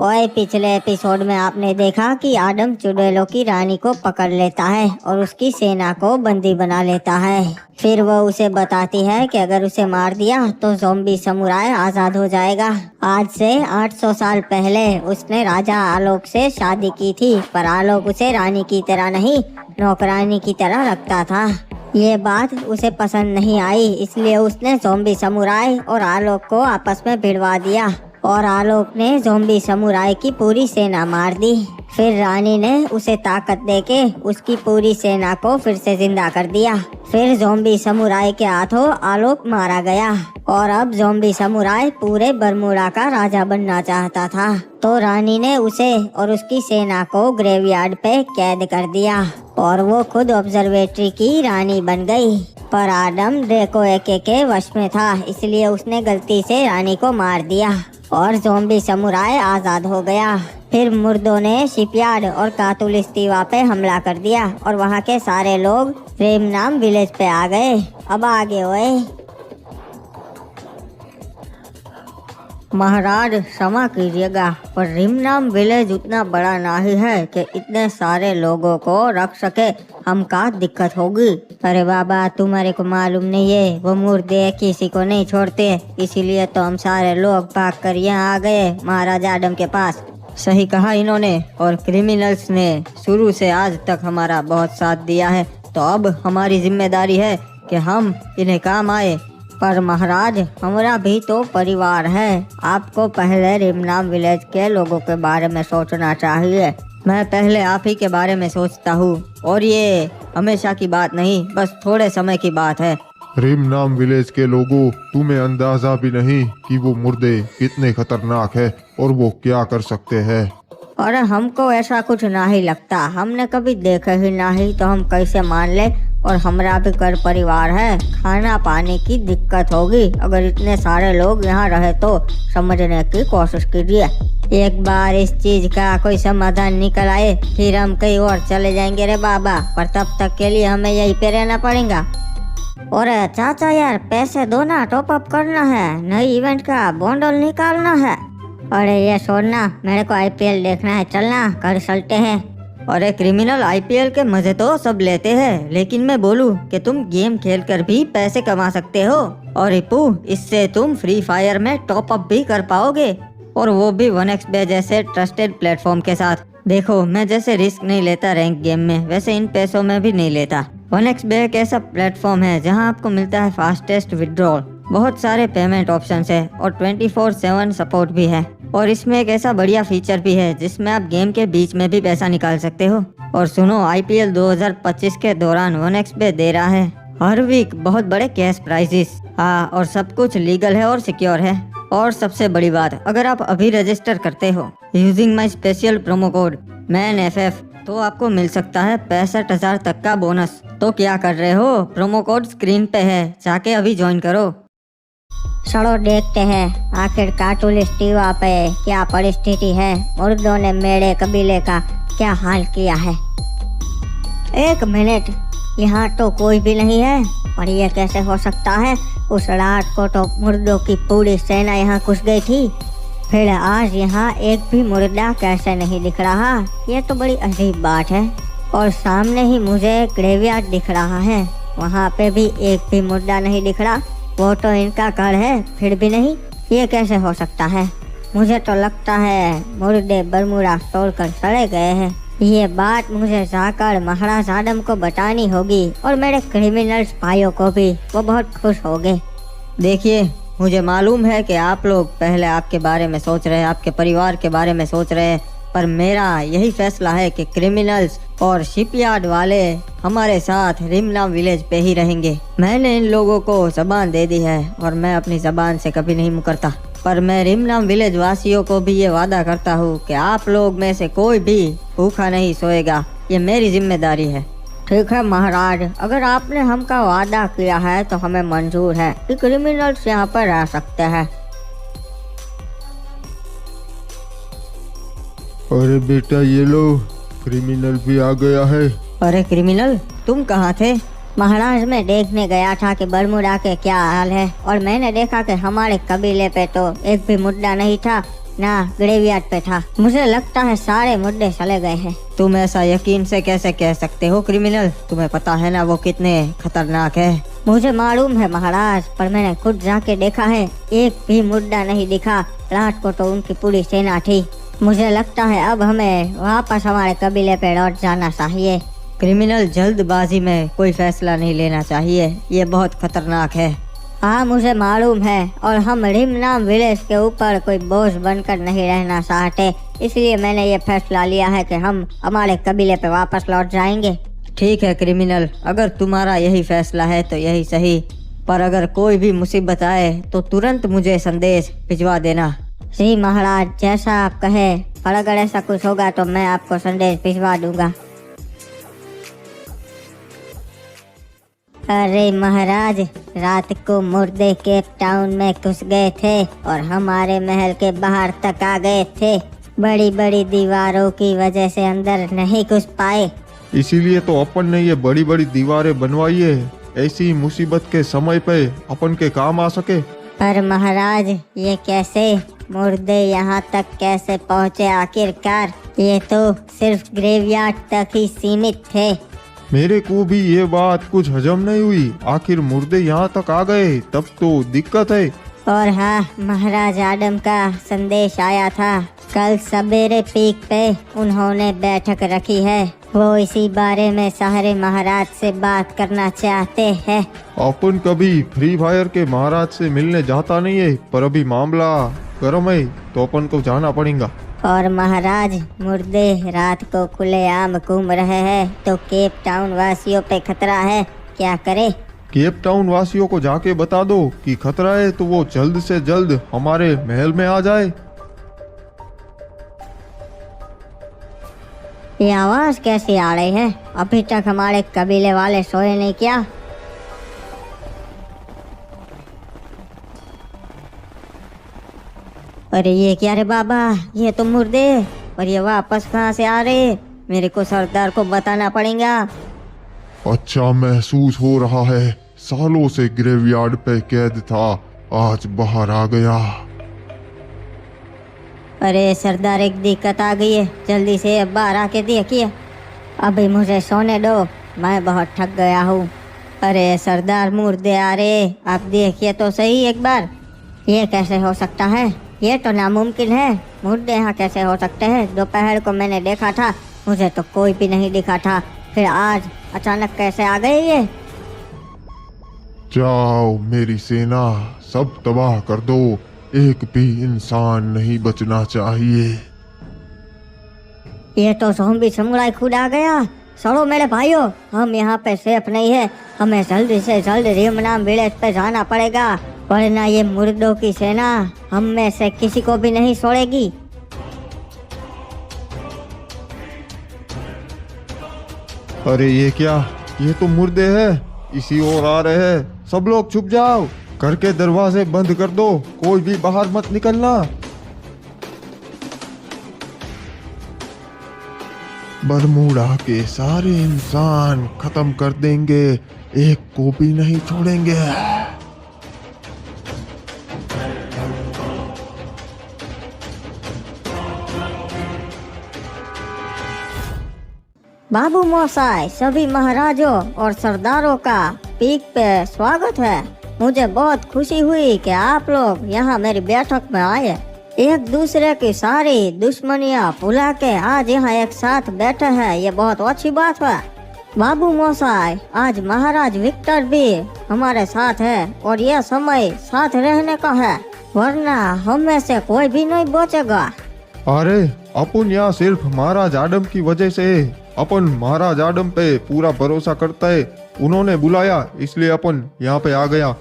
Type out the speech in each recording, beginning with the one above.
ओए, पिछले एपिसोड में आपने देखा कि आदम चुड़ैलों की रानी को पकड़ लेता है और उसकी सेना को बंदी बना लेता है। फिर वो उसे बताती है कि अगर उसे मार दिया तो ज़ॉम्बी समुराय आज़ाद हो जाएगा। आज से 800 साल पहले उसने राजा आलोक से शादी की थी, पर आलोक उसे रानी की तरह नहीं, नौकरानी की तरह रखता था। ये बात उसे पसंद नहीं आई, इसलिए उसने ज़ॉम्बी समुराय और आलोक को आपस में भिड़वा दिया और आलोक ने ज़ॉम्बी समुराय की पूरी सेना मार दी। फिर रानी ने उसे ताकत देके उसकी पूरी सेना को फिर से जिंदा कर दिया। फिर ज़ॉम्बी समुराय के हाथों आलोक मारा गया और अब ज़ॉम्बी समुराय पूरे बरमूडा का राजा बनना चाहता था। तो रानी ने उसे और उसकी सेना को ग्रेवयार्ड पे कैद कर दिया और वो खुद ऑब्जर्वेटरी की रानी बन गई। पर आदम ड्रेको एके के वश में था, इसलिए उसने गलती से रानी को मार दिया और ज़ॉम्बी समुराय आज़ाद हो गया। फिर मुर्दों ने शिपयार्ड और कातुलिस्तीवा पे हमला कर दिया और वहाँ के सारे लोग रेमनाम विलेज पे आ गए। अब आगे हुए। महाराज क्षमा कीजिएगा, पर रिमनाम विलेज उतना बड़ा नहीं है कि इतने सारे लोगों को रख सके। हमका दिक्कत होगी। अरे बाबा, तुम्हारे को मालूम नहीं है, वो मुर्दे किसी को नहीं छोड़ते, इसीलिए तो हम सारे लोग भाग कर यहाँ आ गए महाराजा आदम के पास। सही कहा इन्होंने, और क्रिमिनल्स ने शुरू से आज तक हमारा बहुत साथ दिया है, तो अब हमारी जिम्मेदारी है कि हम इन्हें काम आए। पर महाराज, हमारा भी तो परिवार है। आपको पहले रिमनाम विलेज के लोगों के बारे में सोचना चाहिए। मैं पहले आप ही के बारे में सोचता हूँ, और ये हमेशा की बात नहीं, बस थोड़े समय की बात है। रिमनाम विलेज के लोगों, तुम्हें अंदाजा भी नहीं कि वो मुर्दे कितने खतरनाक है और वो क्या कर सकते हैं। अरे हमको ऐसा कुछ नहीं लगता, हमने कभी देखा ही नहीं, तो हम कैसे मान ले। और हमारा भी घर परिवार है, खाना पानी की दिक्कत होगी। अगर इतने सारे लोग यहाँ रहे तो समझने की कोशिश कीजिए। एक बार इस चीज का कोई समाधान निकल आए, फिर हम कहीं और चले जाएंगे रे बाबा, पर तब तक के लिए हमें यहीं पे रहना पड़ेगा। और चाचा यार, पैसे दो ना, टॉप अप करना है, नई इवेंट का बॉन्डल निकालना है। अरे ये छोड़ना, मेरे को आईपीएल देखना है, चलना घर चलते हैं। अरे क्रिमिनल, आईपीएल के मजे तो सब लेते हैं, लेकिन मैं बोलूं कि तुम गेम खेलकर भी पैसे कमा सकते हो, और रिपू, इससे तुम फ्री फायर में टॉप अप भी कर पाओगे, और वो भी 1xBet जैसे ट्रस्टेड प्लेटफॉर्म के साथ। देखो, मैं जैसे रिस्क नहीं लेता रैंक गेम में, वैसे इन पैसों में भी नहीं लेता। 1xBet एक ऐसा प्लेटफॉर्म है जहां आपको मिलता है फास्टेस्ट विड्रॉल, बहुत सारे पेमेंट ऑप्शंस है और 24/7 सपोर्ट भी है। और इसमें एक ऐसा बढ़िया फीचर भी है जिसमें आप गेम के बीच में भी पैसा निकाल सकते हो। और सुनो, आईपीएल 2025 के दौरान 1xBet दे रहा है हर वीक बहुत बड़े कैश प्राइजेस। हाँ, और सब कुछ लीगल है और सिक्योर है। और सबसे बड़ी बात, अगर आप अभी रजिस्टर करते हो using my special promo code MANFF, तो आपको मिल सकता है 65,000 तक का बोनस। तो क्या कर रहे हो, प्रोमो कोड स्क्रीन पे है, जाके अभी ज्वाइन करो। चलो देखते हैं आखिर कातुलिस्तीवा पे क्या परिस्थिति है। मुर्दों ने मेरे कबीले का क्या हाल किया है। एक मिनट, यहाँ तो कोई भी नहीं है, और ये कैसे हो सकता है? उस रात को तो मुर्दों की पूरी सेना यहाँ घुस गई थी, फिर आज यहाँ एक भी मुर्दा कैसे नहीं दिख रहा? ये तो बड़ी अजीब बात है। और सामने ही मुझे ग्रेवयार्ड दिख रहा है, वहाँ पे भी एक भी मुर्दा नहीं दिख रहा। वो तो इनका घर है, फिर भी नहीं, ये कैसे हो सकता है? मुझे तो लगता है मुर्दे बरमूडा छोड़कर चले गए हैं। ये बात मुझे जाकर महाराज आदम को बतानी होगी, और मेरे क्रिमिनल्स भाइयों को भी, वो बहुत खुश होंगे। देखिए, मुझे मालूम है कि आप लोग पहले आपके बारे में सोच रहे हैं, आपके परिवार के बारे में सोच रहे हैं, पर मेरा यही फैसला है कि क्रिमिनल्स और शिपयार्ड वाले हमारे साथ रिमनाम विलेज पे ही रहेंगे। मैंने इन लोगों को जबान दे दी है और मैं अपनी जबान से कभी नहीं मुकरता। पर मैं रिमनाम विलेज वासियों को भी ये वादा करता हूँ कि आप लोग में से कोई भी भूखा नहीं सोएगा, ये मेरी जिम्मेदारी है। ठीक है महाराज, अगर आपने हमका वादा किया है तो हमें मंजूर है कि क्रिमिनल्स यहाँ पर रह सकते हैं। अरे बेटा, ये लो, क्रिमिनल भी आ गया है। अरे क्रिमिनल, तुम कहाँ थे? महाराज, मैं देखने गया था कि बरमूडा के क्या हाल है, और मैंने देखा कि हमारे कबीले पे तो एक भी मुर्दा नहीं था, ना ग्रेवयार्ड पे था। मुझे लगता है सारे मुर्दे चले गए हैं। तुम ऐसा यकीन से कैसे कह सकते हो क्रिमिनल? तुम्हें पता है ना वो कितने खतरनाक है। मुझे मालूम है महाराज, पर मैंने खुद जाके देखा है, एक भी मुर्दा नहीं दिखा। रात को तो उनकी पूरी सेना थी। मुझे लगता है अब हमें वापस हमारे कबीले पे लौट जाना चाहिए। क्रिमिनल, जल्दबाजी में कोई फैसला नहीं लेना चाहिए, ये बहुत खतरनाक है। हाँ मुझे मालूम है, और हम रिमनाम विलेज के ऊपर कोई बोझ बनकर नहीं रहना चाहते, इसलिए मैंने ये फैसला लिया है कि हम हमारे कबीले पे वापस लौट जाएंगे। ठीक है क्रिमिनल, अगर तुम्हारा यही फैसला है तो यही सही, पर अगर कोई भी मुसीबत आए तो तुरंत मुझे संदेश भिजवा देना। जी महाराज, जैसा आप कहे, और अगर ऐसा कुछ होगा तो मैं आपको संदेश भिजवा दूंगा। अरे महाराज, रात को मुर्दे केप टाउन में घुस गए थे और हमारे महल के बाहर तक आ गए थे। बड़ी बड़ी दीवारों की वजह से अंदर नहीं घुस पाए। इसीलिए तो अपन ने ये बड़ी बड़ी दीवारें बनवाई है, ऐसी मुसीबत के समय पे अपन के काम आ सके। पर महाराज, ये कैसे? मुर्दे यहाँ तक कैसे पहुँचे आखिरकार? ये तो सिर्फ ग्रेवयार्ड तक ही सीमित थे। मेरे को भी ये बात कुछ हजम नहीं हुई। आखिर मुर्दे यहाँ तक आ गए तब तो दिक्कत है। और हाँ, महाराज आडम का संदेश आया था। कल सवेरे पीक पे उन्होंने बैठक रखी है। वो इसी बारे में सारे महाराज से बात करना चाहते हैं। अपन कभी फ्री फायर के महाराज से मिलने जाता नहीं है, पर अभी मामला गर्म है तो अपन को जाना पड़ेगा। और महाराज, मुर्दे रात को खुलेआम घूम रहे हैं तो केप टाउन वासियों पे खतरा है, क्या करे? केप टाउन वासियों को जाके बता दो कि खतरा है तो वो जल्द से जल्द हमारे महल में आ जाए। ये आवाज कैसी आ रही है? अभी तक हमारे कबीले वाले सोए नहीं क्या? अरे ये क्या रे बाबा, ये तो मुर्दे, और ये वापस कहाँ से आ रहे? मेरे को सरदार को बताना पड़ेगा। अच्छा महसूस हो रहा है, सालों से ग्रेवयार्ड पे कैद था, आज बाहर आ गया। अरे सरदार, एक दिक्कत आ गई है, जल्दी से बाहर आके देखिए। अभी मुझे सोने दो, मैं बहुत थक गया हूँ। अरे सरदार, मुर्दे आ रहे, आप देखिए तो सही एक बार। ये कैसे हो सकता है? ये तो नामुमकिन है। मुर्दे यहाँ कैसे हो सकते हैं? दोपहर को मैंने देखा था, मुझे तो कोई भी नहीं दिखा था, फिर आज अचानक कैसे आ गए ये? जाओ मेरी सेना, सब तबाह कर दो, एक भी इंसान नहीं बचना चाहिए। ये तो ज़ॉम्बी समुराई खुद आ गया। चलो मेरे भाइयों, हम यहाँ पे सेफ नहीं है, हमें जल्दी से जल्द रिमनाम विलेज पे जाना पड़ेगा, वरना ये मुर्दों की सेना हम में से किसी को भी नहीं छोड़ेगी। अरे ये क्या? ये तो मुर्दे हैं, इसी ओर आ रहे हैं। सब लोग छुप जाओ, घर के दरवाजे बंद कर दो, कोई भी बाहर मत निकलना। बरमूडा के सारे इंसान खत्म कर देंगे, एक को भी नहीं छोड़ेंगे। बाबू मोसाई, सभी महाराजों और सरदारों का पीक पे स्वागत है। मुझे बहुत खुशी हुई कि आप लोग यहाँ मेरी बैठक में आए। एक दूसरे की सारी दुश्मनियाँ भुला के आज यहाँ एक साथ बैठे हैं, ये बहुत अच्छी बात है। बाबू मोसाई, आज महाराज विक्टर भी हमारे साथ है और यह समय साथ रहने का है, वरना हम में से कोई भी नहीं बचेगा। अरे अपन यहाँ सिर्फ महाराज आडम की वजह से, अपन महाराज आडम पे पूरा भरोसा करता है, उन्होंने बुलाया इसलिए अपन यहाँ पे आ गया।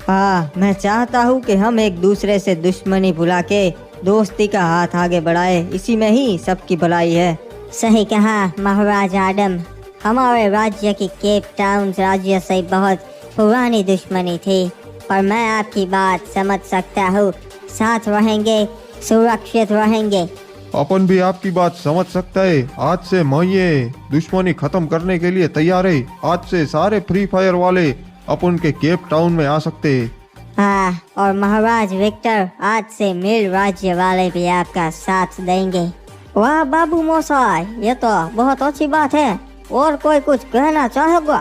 हाँ, मैं चाहता हूँ कि हम एक दूसरे से दुश्मनी भुला के दोस्ती का हाथ आगे बढ़ाए, इसी में ही सबकी भलाई है। सही कहा महाराज आडम, हमारे राज्य की केप टाउन राज्य से बहुत पुरानी दुश्मनी थी, पर मैं आपकी बात समझ सकता हूँ। साथ रहेंगे, सुरक्षित रहेंगे। अपन भी आपकी बात समझ सकता है। आज से मैं ये दुश्मनी खत्म करने के लिए तैयार है। आज से सारे फ्री फायर वाले अपन के केप टाउन में आ सकते हैं। हाँ, और महाराज विक्टर, आज से मिल राज्य वाले भी आपका साथ देंगे। वाह बाबू मोसाई, ये तो बहुत अच्छी बात है। और कोई कुछ कहना चाहेगा?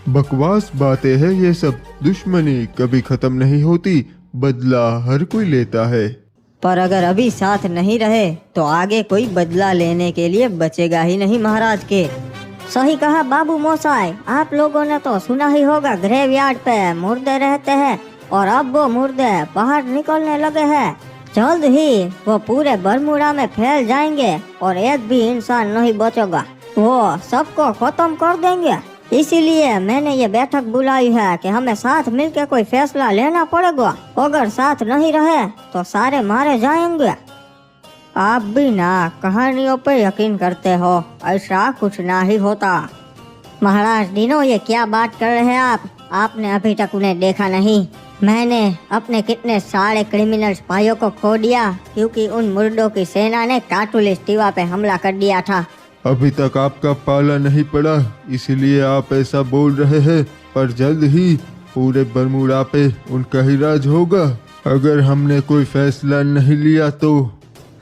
बकवास बातें हैं ये सब। दुश्मनी कभी खत्म नहीं होती, बदला हर कोई लेता है। पर अगर अभी साथ नहीं रहे तो आगे कोई बदला लेने के लिए बचेगा ही नहीं महाराज के। सही कहा बाबू मोसाई। आप लोगों ने तो सुना ही होगा, ग्रेवयार्ड पे मुर्दे रहते हैं और अब वो मुर्दे बाहर निकलने लगे हैं। जल्द ही वो पूरे बरमूडा में फैल जाएंगे और एक भी इंसान नहीं बचेगा, वो सबको खत्म कर देंगे। इसीलिए मैंने ये बैठक बुलाई है कि हमें साथ मिलकर कोई फैसला लेना पड़ेगा। अगर साथ नहीं रहे तो सारे मारे जाएंगे। आप भी ना कहानियों पे यकीन करते हो, ऐसा कुछ ना ही होता। महाराज डिनो, ये क्या बात कर रहे हैं आप? आपने अभी तक उन्हें देखा नहीं। मैंने अपने कितने सारे क्रिमिनल्स भाइयों को खो दिया क्योंकि उन मुर्दों की सेना ने काटुलिस टीवा पे हमला कर दिया था। अभी तक आपका पाला नहीं पड़ा, इसीलिए आप ऐसा बोल रहे हैं, पर जल्द ही पूरे बरमूडा पे उनका ही राज होगा अगर हमने कोई फैसला नहीं लिया तो।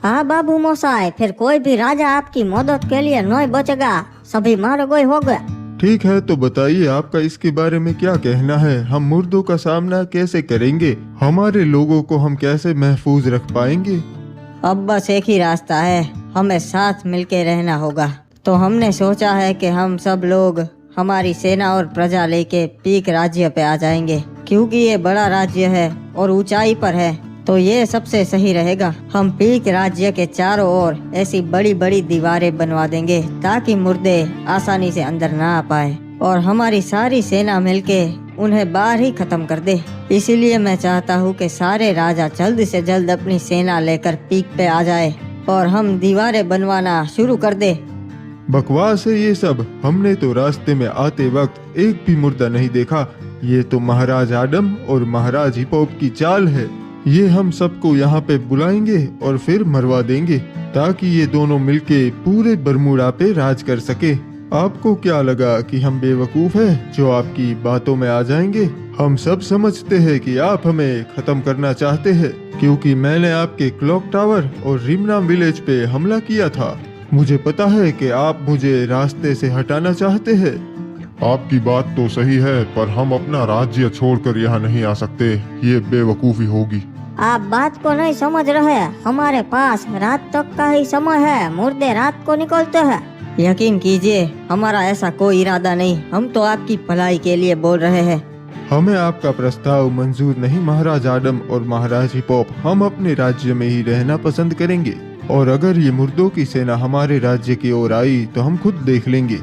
हाँ बाबू मोसाई, फिर कोई भी राजा आपकी मदद के लिए नहीं बचेगा, सभी मारे गए हो गए। ठीक है, तो बताइए आपका इसके बारे में क्या कहना है? हम मुर्दों का सामना कैसे करेंगे? हमारे लोगों को हम कैसे महफूज रख पाएंगे? अब बस एक ही रास्ता है, हमें साथ मिलके रहना होगा। तो हमने सोचा है कि हम सब लोग हमारी सेना और प्रजा लेके पीक राज्य पे आ जाएंगे, क्योंकि ये बड़ा राज्य है और ऊंचाई पर है, तो ये सबसे सही रहेगा। हम पीक राज्य के चारों ओर ऐसी बड़ी बड़ी दीवारें बनवा देंगे ताकि मुर्दे आसानी से अंदर ना आ पाए और हमारी सारी सेना मिलके उन्हें बाहर ही खत्म कर दे। इसीलिए मैं चाहता हूँ कि सारे राजा जल्द से जल्द अपनी सेना लेकर पीक पे आ जाए और हम दीवारें बनवाना शुरू कर दे। बकवास है ये सब। हमने तो रास्ते में आते वक्त एक भी मुर्दा नहीं देखा। ये तो महाराज आडम और महाराज हिपोप की चाल है। ये हम सबको यहाँ पे बुलाएंगे और फिर मरवा देंगे ताकि ये दोनों मिलके पूरे बरमूडा पे राज कर सके। आपको क्या लगा कि हम बेवकूफ हैं जो आपकी बातों में आ जाएंगे? हम सब समझते हैं कि आप हमें खत्म करना चाहते हैं, क्योंकि मैंने आपके क्लॉक टावर और रिमनाम विलेज पे हमला किया था। मुझे पता है कि आप मुझे रास्ते से हटाना चाहते हैं। आपकी बात तो सही है, पर हम अपना राज्य छोड़कर यहाँ नहीं आ सकते, ये बेवकूफी होगी। आप बात को नहीं समझ रहे। हमारे पास रात तक का ही समय है, मुर्दे रात को निकलते हैं। यकीन कीजिए, हमारा ऐसा कोई इरादा नहीं, हम तो आपकी भलाई के लिए बोल रहे हैं। हमें आपका प्रस्ताव मंजूर नहीं महाराज आडम और महाराज हिपोप। हम अपने राज्य में ही रहना पसंद करेंगे और अगर ये मुर्दों की सेना हमारे राज्य की ओर आई तो हम खुद देख लेंगे।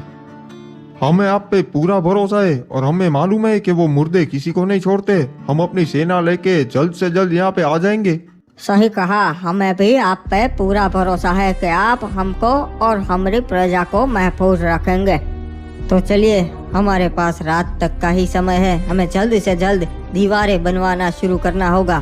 हमें आप पे पूरा भरोसा है और हमें मालूम है कि वो मुर्दे किसी को नहीं छोड़ते। हम अपनी सेना लेके जल्द से जल्द यहाँ पे आ जाएंगे। सही कहा, हमें भी आप पे पूरा भरोसा है कि आप हमको और हमारी प्रजा को महफूज रखेंगे। तो चलिए, हमारे पास रात तक का ही समय है, हमें जल्द से जल्द दीवारें बनवाना शुरू करना होगा।